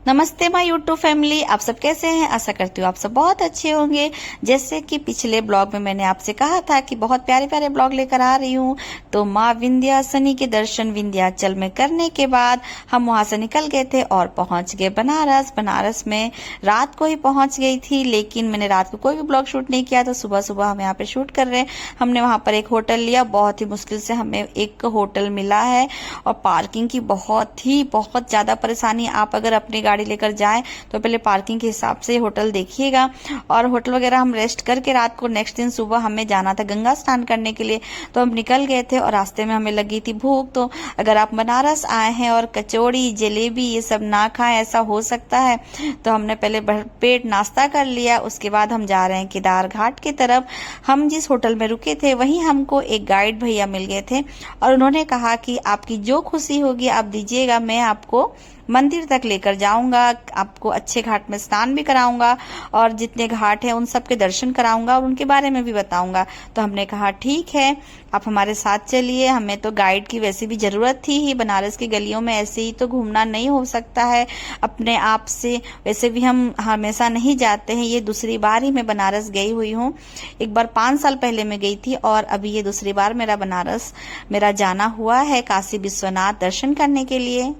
नमस्ते my YouTube family, आप सब कैसे हैं। आशा करती हूँ आप सब बहुत अच्छे होंगे। जैसे कि पिछले ब्लॉग में मैंने आपसे कहा था कि बहुत प्यारे प्यारे ब्लॉग लेकर आ रही हूँ। तो माँ विंध्याचली के दर्शन विंध्याचल में करने के बाद हम वहां से निकल गए थे और पहुंच गए बनारस। बनारस में रात को ही पहुंच गई थी, लेकिन मैंने रात को कोई भी ब्लॉग शूट नहीं किया। तो सुबह सुबह हम यहाँ पे शूट कर रहे हैं। हमने वहां पर एक होटल लिया, बहुत ही मुश्किल से हमें एक होटल मिला है और पार्किंग की बहुत ज्यादा परेशानी। आप अगर अपनी गाड़ी लेकर जाएं तो पहले पार्किंग के हिसाब से होटल देखिएगा। और होटल वगैरह हम रेस्ट करके रात को नेक्स्ट दिन सुबह हमें जाना था गंगा स्नान करने के लिए। तो हम निकल गए थे और रास्ते में हमें लगी थी भूख। तो अगर आप बनारस आए हैं और कचौड़ी जलेबी ये सब ना खाएं, ऐसा हो सकता है, तो हमने पहले पेट नाश्ता कर लिया। उसके बाद हम जा रहे हैं केदार घाट की तरफ। हम जिस होटल में रुके थे वहीं हमको एक गाइड भैया मिल गए थे और उन्होंने कहा कि आपकी जो खुशी होगी आप दीजिएगा, मैं आपको मंदिर तक लेकर जाऊंगा, आपको अच्छे घाट में स्नान भी कराऊंगा और जितने घाट हैं उन सब के दर्शन कराऊंगा और उनके बारे में भी बताऊंगा। तो हमने कहा ठीक है, आप हमारे साथ चलिए। हमें तो गाइड की वैसे भी जरूरत थी ही, बनारस की गलियों में ऐसे ही तो घूमना नहीं हो सकता है अपने आप से। वैसे भी हम हमेशा नहीं जाते हैं, ये दूसरी बार ही मैं बनारस गई हुई हूँ। एक बार 5 साल पहले मैं गई थी और अभी ये दूसरी बार मेरा बनारस जाना हुआ है काशी विश्वनाथ दर्शन करने के लिए।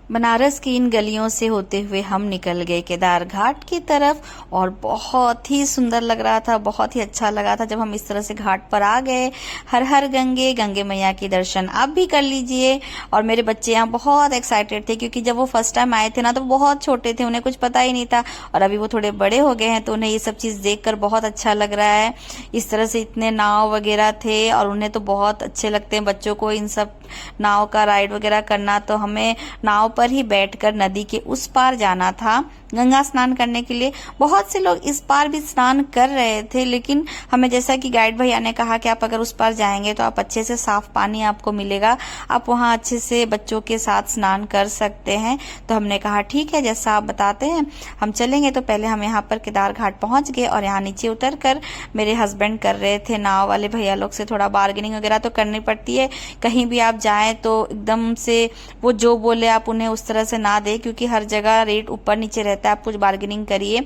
बनारस की इन गलियों से होते हुए हम निकल गए केदार घाट की तरफ और बहुत ही सुंदर लग रहा था, बहुत ही अच्छा लगा था जब हम इस तरह से घाट पर आ गए। हर हर गंगे, गंगे मैया की दर्शन आप भी कर लीजिए। और मेरे बच्चे यहाँ बहुत एक्साइटेड थे क्योंकि जब वो फर्स्ट टाइम आए थे ना तो बहुत छोटे थे, उन्हें कुछ पता ही नहीं था। और अभी वो थोड़े बड़े हो गए हैं तो उन्हें ये सब चीज देखकर बहुत अच्छा लग रहा है। इस तरह से इतने नाव वगैरह थे और उन्हें तो बहुत अच्छे लगते हैं बच्चों को इन सब नाव का राइड वगैरह करना। तो हमें नाव पर ही बैठकर नदी के उस पार जाना था गंगा स्नान करने के लिए। बहुत से लोग इस पार भी स्नान कर रहे थे, लेकिन हमें जैसा कि गाइड भैया ने कहा कि आप अगर उस पार जाएंगे तो आप अच्छे से साफ पानी आपको मिलेगा, आप वहां अच्छे से बच्चों के साथ स्नान कर सकते हैं। तो हमने कहा ठीक है, जैसा आप बताते हैं हम चलेंगे। तो पहले हम यहाँ पर केदार घाट पहुंच गए और यहाँ नीचे उतर कर मेरे हस्बैंड कर रहे थे नाव वाले भैया लोग से थोड़ा बार्गेनिंग वगैरह तो करनी पड़ती है। कहीं भी आप जाएं तो एकदम से वो जो बोले आप उन्हें उस तरह से ना दे, क्योंकि हर जगह रेट ऊपर नीचे रहता है। आप कुछ बार्गेनिंग करिए।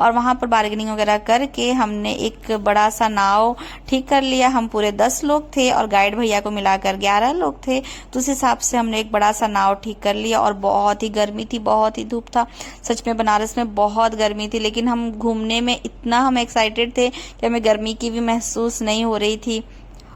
और वहां पर बार्गेनिंग वगैरह करके हमने एक बड़ा सा नाव ठीक कर लिया। हम पूरे 10 लोग थे और गाइड भैया को मिलाकर 11 लोग थे, तो उस हिसाब से हमने एक बड़ा सा नाव ठीक कर लिया। और बहुत ही गर्मी थी, बहुत ही धूप था, सच में बनारस में बहुत गर्मी थी। लेकिन हम घूमने में इतना हम एक्साइटेड थे कि हमें गर्मी की भी महसूस नहीं हो रही थी।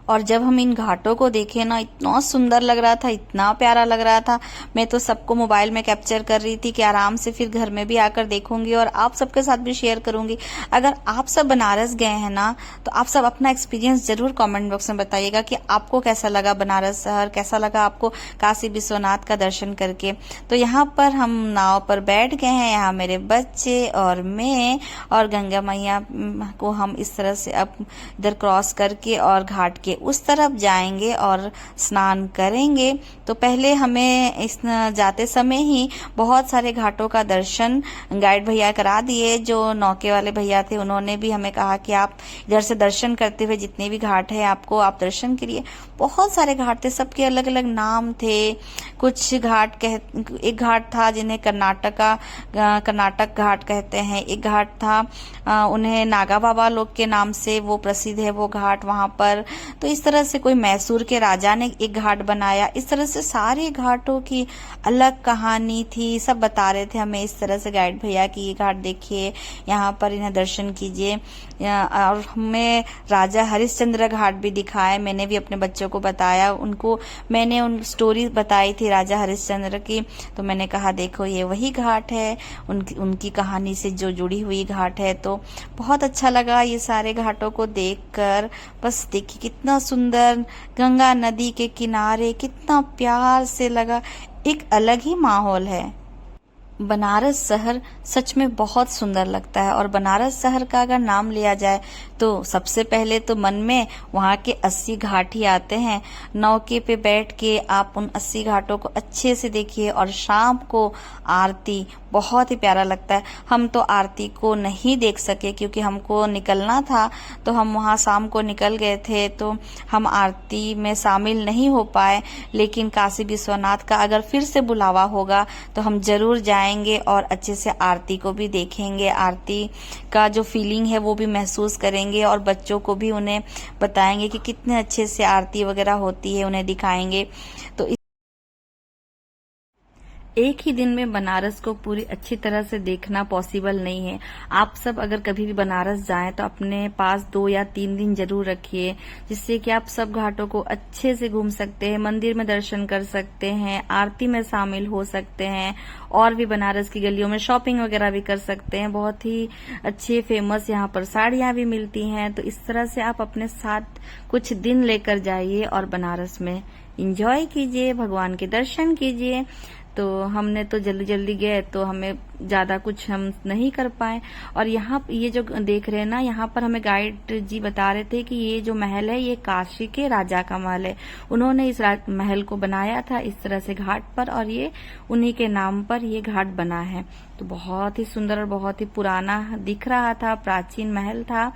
और जब हम इन घाटों को देखे ना, इतना सुंदर लग रहा था, इतना प्यारा लग रहा था। मैं तो सबको मोबाइल में कैप्चर कर रही थी कि आराम से फिर घर में भी आकर देखूंगी और आप सबके साथ भी शेयर करूंगी। अगर आप सब बनारस गए हैं ना तो आप सब अपना एक्सपीरियंस जरूर कमेंट बॉक्स में बताइएगा कि आपको कैसा लगा बनारस शहर, कैसा लगा आपको काशी विश्वनाथ का दर्शन करके। तो यहाँ पर हम नाव पर बैठ गए हैं, यहाँ मेरे बच्चे और मैं, और गंगा मैया को हम इस तरह से अब इधर क्रॉस करके और घाट के उस तरफ जाएंगे और स्नान करेंगे। तो पहले हमें इस जाते समय ही बहुत सारे घाटों का दर्शन गाइड भैया करा दिए। जो नौके वाले भैया थे उन्होंने भी हमें कहा कि आप इधर से दर्शन करते हुए जितने भी घाट है आपको आप दर्शन करिए। बहुत सारे घाट थे, सबके अलग अलग नाम थे। कुछ घाट एक घाट था जिन्हें कर्नाटक घाट कहते हैं। एक घाट था उन्हें नागा बाबा लोग के नाम से वो प्रसिद्ध है वो घाट वहां पर। तो इस तरह से कोई मैसूर के राजा ने एक घाट बनाया। इस तरह से सारे घाटों की अलग कहानी थी, सब बता रहे थे हमें इस तरह से गाइड भैया कि ये घाट देखिए, यहाँ पर इन्हें दर्शन कीजिए। और हमें राजा हरिश्चंद्र घाट भी दिखाया। मैंने भी अपने बच्चों को बताया, उनको मैंने उन स्टोरी बताई थी राजा हरिश्चंद्र की। तो मैंने कहा देखो ये वही घाट है, उनकी कहानी से जो जुड़ी हुई घाट है। तो बहुत अच्छा लगा ये सारे घाटों को देखकर। बस देखिए कितना सुंदर गंगा नदी के किनारे, कितना प्यार से लगा, एक अलग ही माहौल है। बनारस शहर सच में बहुत सुंदर लगता है और बनारस शहर का अगर नाम लिया जाए तो सबसे पहले तो मन में वहाँ के 80 घाट ही आते हैं। नौके पे बैठ के आप उन 80 घाटों को अच्छे से देखिए और शाम को आरती बहुत ही प्यारा लगता है। हम तो आरती को नहीं देख सके क्योंकि हमको निकलना था, तो हम वहाँ शाम को निकल गए थे, तो हम आरती में शामिल नहीं हो पाए। लेकिन काशी विश्वनाथ का अगर फिर से बुलावा होगा तो हम जरूर जाएंगे और अच्छे से आरती को भी देखेंगे। आरती का जो फीलिंग है वो भी महसूस करेंगे और बच्चों को भी उन्हें बताएंगे कि कितने अच्छे से आरती वगैरह होती है, उन्हें दिखाएंगे। तो एक ही दिन में बनारस को पूरी अच्छी तरह से देखना पॉसिबल नहीं है। आप सब अगर कभी भी बनारस जाएं तो अपने पास 2 या 3 दिन जरूर रखिए, जिससे कि आप सब घाटों को अच्छे से घूम सकते हैं, मंदिर में दर्शन कर सकते हैं, आरती में शामिल हो सकते हैं और भी बनारस की गलियों में शॉपिंग वगैरह भी कर सकते हैं। बहुत ही अच्छी फेमस यहाँ पर साड़ियां भी मिलती हैं। तो इस तरह से आप अपने साथ कुछ दिन लेकर जाइए और बनारस में एंजॉय कीजिए, भगवान के दर्शन कीजिए। तो हमने तो जल्दी जल्दी गए तो हमें ज्यादा कुछ हम नहीं कर पाए। और यहाँ ये जो देख रहे हैं ना, यहाँ पर हमें गाइड जी बता रहे थे कि ये जो महल है ये काशी के राजा का महल है। उन्होंने इस महल को बनाया था इस तरह से घाट पर और ये उन्हीं के नाम पर ये घाट बना है। तो बहुत ही सुंदर और बहुत ही पुराना दिख रहा था, प्राचीन महल था।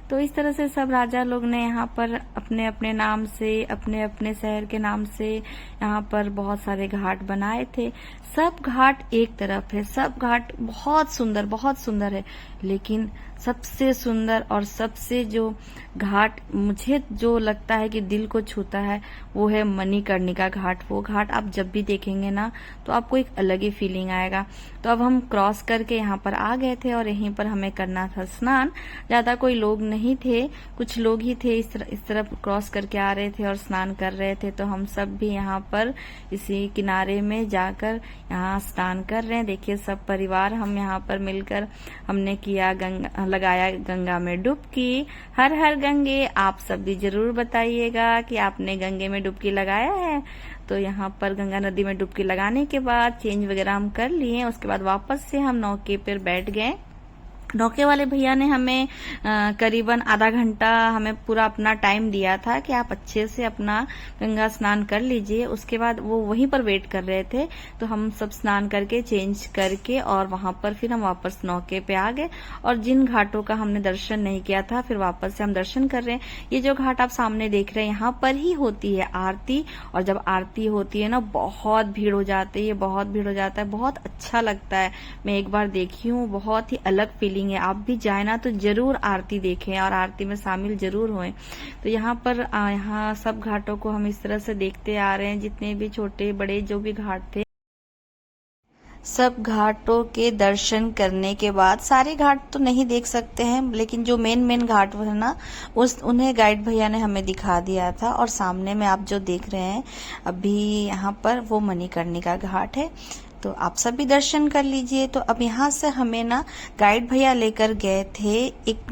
तो इस तरह से सब राजा लोग ने यहाँ पर अपने अपने नाम से, अपने अपने शहर के नाम से यहाँ पर बहुत सारे घाट बनाए थे। सब घाट एक तरफ है, सब घाट बहुत सुंदर है। लेकिन सबसे सुंदर और सबसे जो घाट मुझे जो लगता है कि दिल को छूता है वो है मणिकर्णिका घाट। वो घाट आप जब भी देखेंगे ना तो आपको एक अलग ही फीलिंग आएगा। तो अब हम क्रॉस करके यहाँ पर आ गए थे और यहीं पर हमें करना था स्नान। ज्यादा कोई लोग नहीं थे, कुछ लोग ही थे इस तरफ क्रॉस करके आ रहे थे और स्नान कर रहे थे। तो हम सब भी यहाँ पर इसी किनारे में जाकर यहाँ स्नान कर रहे हैं। देखिए सब परिवार हम यहाँ पर मिलकर हमने किया लगाया गंगा में डुबकी। हर हर गंगे। आप सब भी जरूर बताइएगा कि आपने गंगे में डुबकी लगाया है। तो यहाँ पर गंगा नदी में डुबकी लगाने के बाद चेंज वगैरह हम कर लिए। उसके बाद वापस से हम नौके पर बैठ गए। नौके वाले भैया ने हमें करीबन आधा घंटा हमें पूरा अपना टाइम दिया था कि आप अच्छे से अपना गंगा स्नान कर लीजिए। उसके बाद वो वहीं पर वेट कर रहे थे। तो हम सब स्नान करके चेंज करके और वहां पर फिर हम वापस नौके पे आ गए। और जिन घाटों का हमने दर्शन नहीं किया था फिर वापस से हम दर्शन कर रहे हैं। ये जो घाट आप सामने देख रहे हैं यहाँ पर ही होती है आरती। और जब आरती होती है ना बहुत भीड़ हो जाती है, बहुत भीड़ हो जाता है, बहुत अच्छा लगता है। मैं एक बार देखी हूँ, बहुत ही अलग फीलिंग है। आप भी जाए ना तो जरूर आरती देखें और आरती में शामिल जरूर होएं। तो यहाँ पर यहाँ सब घाटों को हम इस तरह से देखते आ रहे हैं, जितने भी छोटे बड़े जो भी घाट थे। सब घाटों के दर्शन करने के बाद सारे घाट तो नहीं देख सकते हैं, लेकिन जो मेन घाट है ना उन्हें गाइड भैया ने हमें दिखा दिया था। और सामने में आप जो देख रहे हैं अभी यहाँ पर वो मणिकर्णिका घाट है। तो आप सब भी दर्शन कर लीजिए। तो अब यहाँ से हमें ना गाइड भैया लेकर गए थे एक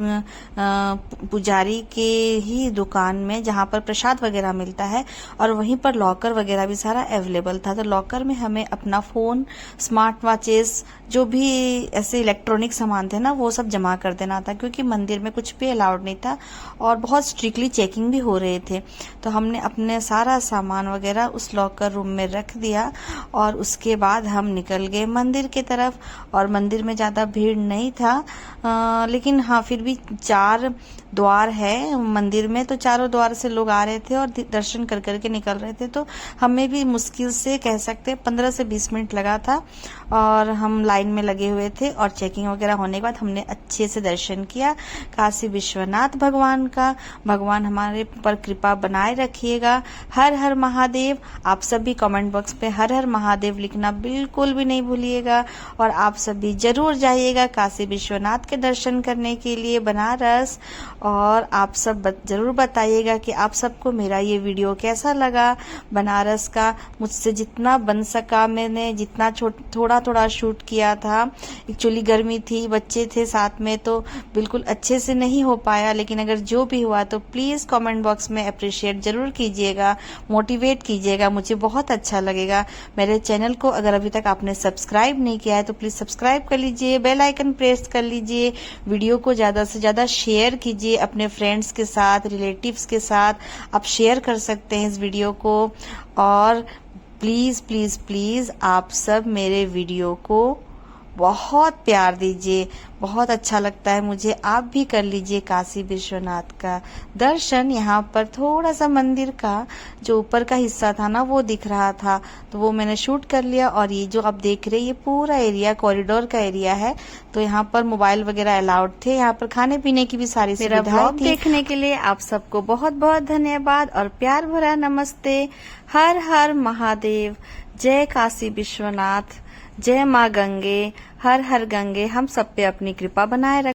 पुजारी के ही दुकान में जहाँ पर प्रसाद वगैरह मिलता है और वहीं पर लॉकर वगैरह भी सारा अवेलेबल था। तो लॉकर में हमें अपना फोन, स्मार्ट वॉचेस, जो भी ऐसे इलेक्ट्रॉनिक सामान थे ना वो सब जमा कर देना था, क्योंकि मंदिर में कुछ भी अलाउड नहीं था और बहुत स्ट्रिक्टली चेकिंग भी हो रहे थे। तो हमने अपने सारा सामान वगैरह उस लॉकर रूम में रख दिया और उसके बाद हम निकल गए मंदिर की तरफ। और मंदिर में ज्यादा भीड़ नहीं था, लेकिन हाँ फिर भी 4 द्वार है मंदिर में, तो चारों द्वार से लोग आ रहे थे और दर्शन कर करके निकल रहे थे। तो हमें भी मुश्किल से कह सकते 15 से 20 मिनट लगा था और हम लाइन में लगे हुए थे। और चेकिंग वगैरह होने के बाद हमने अच्छे से दर्शन किया काशी विश्वनाथ भगवान का। भगवान हमारे पर कृपा बनाए रखिएगा। हर हर महादेव। आप सभी कमेंट बॉक्स पे हर हर महादेव लिखना बिल्कुल भी नहीं भूलिएगा। और आप सभी जरूर जाइएगा काशी विश्वनाथ के दर्शन करने के लिए बनारस। और आप सब जरूर बताइएगा कि आप सबको मेरा ये वीडियो कैसा लगा बनारस का। मुझसे जितना बन सका मैंने जितना थोड़ा शूट किया था। एक्चुअली गर्मी थी, बच्चे थे साथ में, तो बिल्कुल अच्छे से नहीं हो पाया। लेकिन अगर जो भी हुआ तो प्लीज कमेंट बॉक्स में अप्रिशिएट जरूर कीजिएगा, मोटिवेट कीजिएगा, मुझे बहुत अच्छा लगेगा। मेरे चैनल को अगर अभी तक तक आपने सब्सक्राइब नहीं किया है तो प्लीज सब्सक्राइब कर लीजिए, बेल आइकन प्रेस कर लीजिए, वीडियो को ज्यादा से ज्यादा शेयर कीजिए अपने फ्रेंड्स के साथ, रिलेटिव्स के साथ आप शेयर कर सकते हैं इस वीडियो को। और प्लीज प्लीज प्लीज आप सब मेरे वीडियो को बहुत प्यार दीजिए, बहुत अच्छा लगता है मुझे। आप भी कर लीजिए काशी विश्वनाथ का दर्शन। यहाँ पर थोड़ा सा मंदिर का जो ऊपर का हिस्सा था ना वो दिख रहा था, तो वो मैंने शूट कर लिया। और ये जो आप देख रहे हैं ये पूरा एरिया कॉरिडोर का एरिया है, तो यहाँ पर मोबाइल वगैरह अलाउड थे, यहाँ पर खाने पीने की भी सारी सुविधाएं थी। देखने के लिए आप सबको बहुत बहुत धन्यवाद और प्यार भरा नमस्ते। हर हर महादेव, जय काशी विश्वनाथ, जय माँ गंगे, हर हर गंगे। हम सब पे अपनी कृपा बनाए रखें।